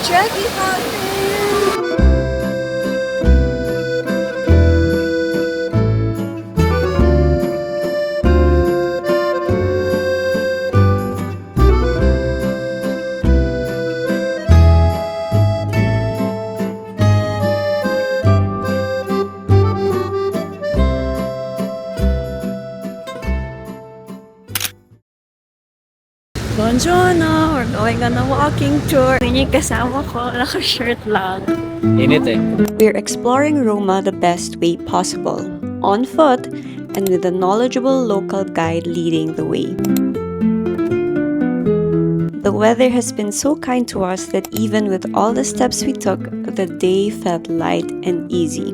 Trevi Fountain! Buongiorno! We're going on a walking tour. Yun yung kasama ko, naka-shirt lang. Init eh. We're exploring Roma the best way possible, on foot and with a knowledgeable local guide leading the way. The weather has been so kind to us that even with all the steps we took, the day felt light and easy.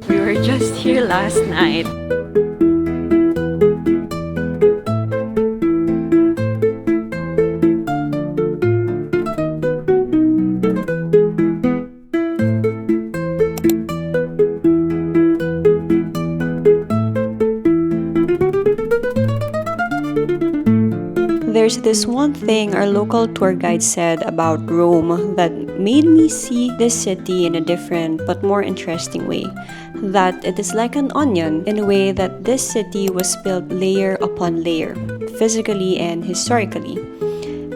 We were just here last night. There's this one thing our local tour guide said about Rome that made me see this city in a different but more interesting way. That it is like an onion in a way that this city was built layer upon layer, physically and historically.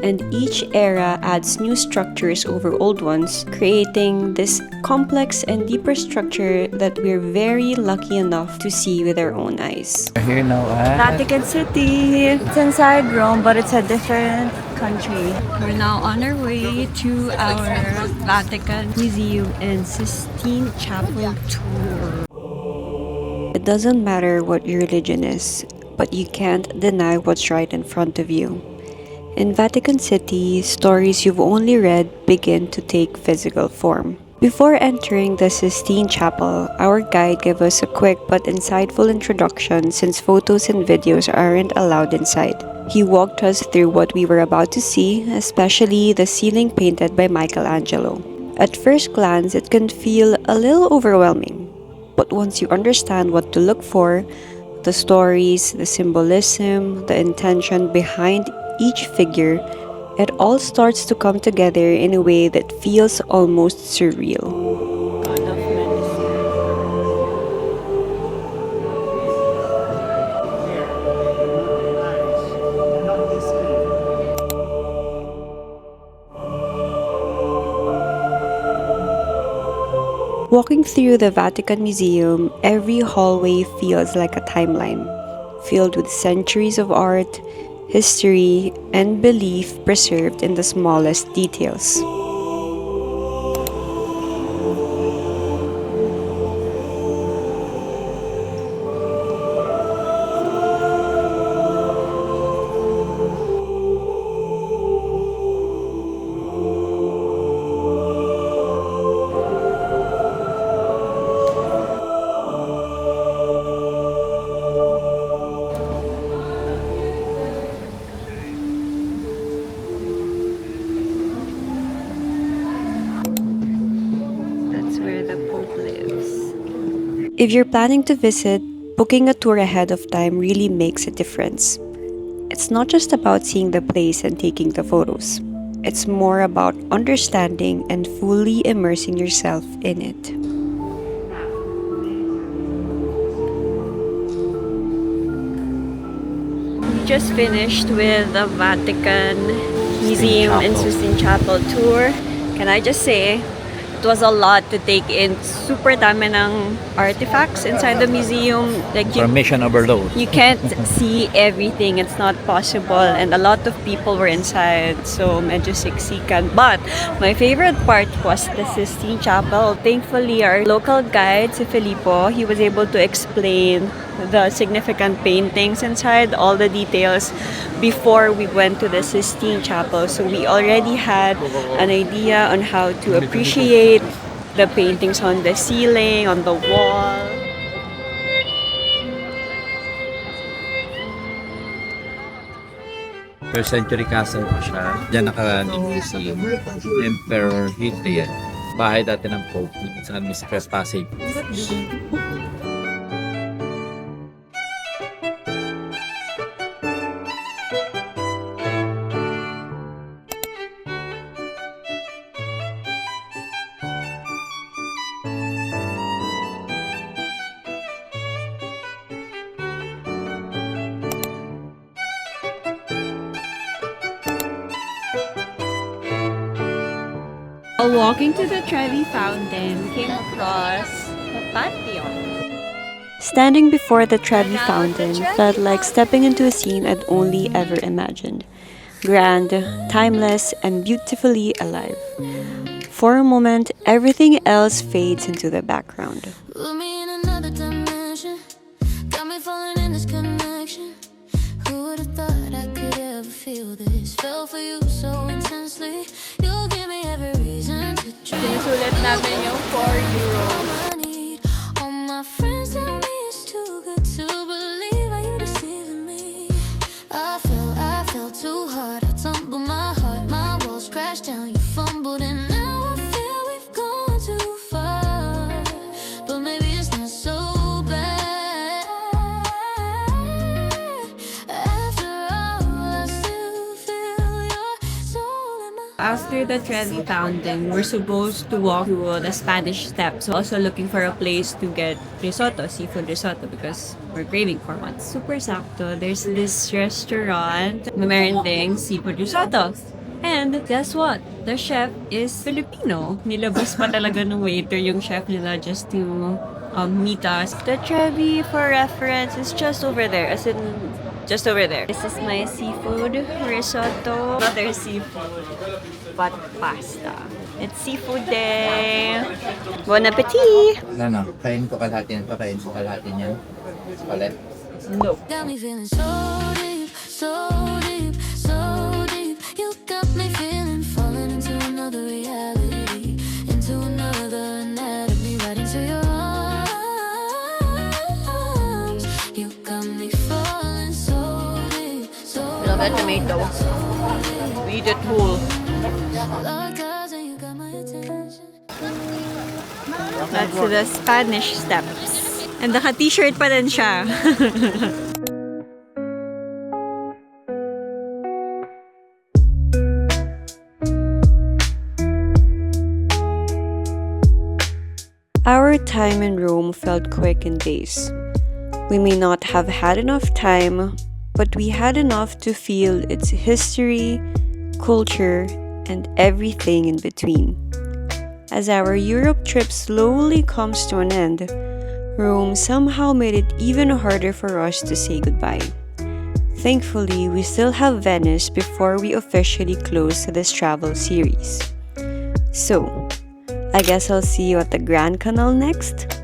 And each era adds new structures over old ones, creating this complex and deeper structure that we're very lucky enough to see with our own eyes. We're here now at Vatican City. It's inside Rome, but it's a different country. We're now on our way to our Vatican Museum and Sistine Chapel tour. It doesn't matter what your religion is, but you can't deny what's right in front of you. In Vatican City, stories you've only read begin to take physical form. Before entering the Sistine Chapel, our guide gave us a quick but insightful introduction since photos and videos aren't allowed inside. He walked us through what we were about to see, especially the ceiling painted by Michelangelo. At first glance, it can feel a little overwhelming, but once you understand what to look for, the stories, the symbolism, the intention behind each figure, it all starts to come together in a way that feels almost surreal. Walking through the Vatican Museum, every hallway feels like a timeline, filled with centuries of art, history, and belief preserved in the smallest details. If you're planning to visit, booking a tour ahead of time really makes a difference. It's not just about seeing the place and taking the photos. It's more about understanding and fully immersing yourself in it. We just finished with the Vatican Museum and Sistine Chapel tour. Can I just say, it was a lot to take in. Super dami ng artifacts inside the museum. Like Information overload. you can't see everything. It's not possible. And a lot of people were inside. So medyo siksikan. But my favorite part was the Sistine Chapel. Thankfully, our local guide, si Filippo, he was able to explain the significant paintings inside, all the details before we went to the Sistine Chapel. So we already had an idea on how to appreciate the paintings on the ceiling, on the wall. First century castle po siya. Diyan nakaligid si Emperor Hadrian. Bahay dati ng Pope sa Mistress Passage. Walking to the Trevi fountain, we came across the Pantheon. Standing before the Trevi fountain felt like stepping into a scene I'd only ever imagined. Grand, timeless, and beautifully alive. For a moment, everything else fades into the background. Put me in another dimension. Got me falling in this connection. Who would have thought I could ever feel this? Fell for you so intensely. You give me every reason to dream. Sinusulat namin yung 4 euro. I need all my friends tell me it's too good to believe. Are you deceiving me? I fell too hard. I tumbled my heart. My walls crashed down. You fumbled and now I feel we've gone too far. But maybe it's not so bad. After all, I still feel your soul in my After the Trevi fountain, we're supposed to walk through the Spanish Steps. Also looking for a place to get risotto, seafood risotto, because we're craving for one. Super sakto. There's this restaurant, merending seafood risotto. And guess what? The chef is Filipino. Nilabas pa talaga ng waiter yung chef nila just to meet us. The Trevi, for reference, is just over there. As in, just over there. This is my seafood risotto. Another seafood, but pasta. It's seafood day. Bon appetit! Ano? Kain ko kalahati yan. Pakain ko kalahati niyan. Palit. No. got me feeling so deep, so deep, so deep. You got me feeling falling into another reality, into another anatomy, right into your arms. You got me falling so deep, so Love that tomato. We eat it whole. locked eyes and you got my attention. That's the Spanish Steps. And naka-t-shirt pa rin siya. Our time in Rome felt quick in days. We may not have had enough time, but we had enough to feel its history, culture, and everything in between. As our Europe trip slowly comes to an end, Rome somehow made it even harder for us to say goodbye. Thankfully, we still have Venice before we officially close this travel series. So, I guess I'll see you at the Grand Canal next.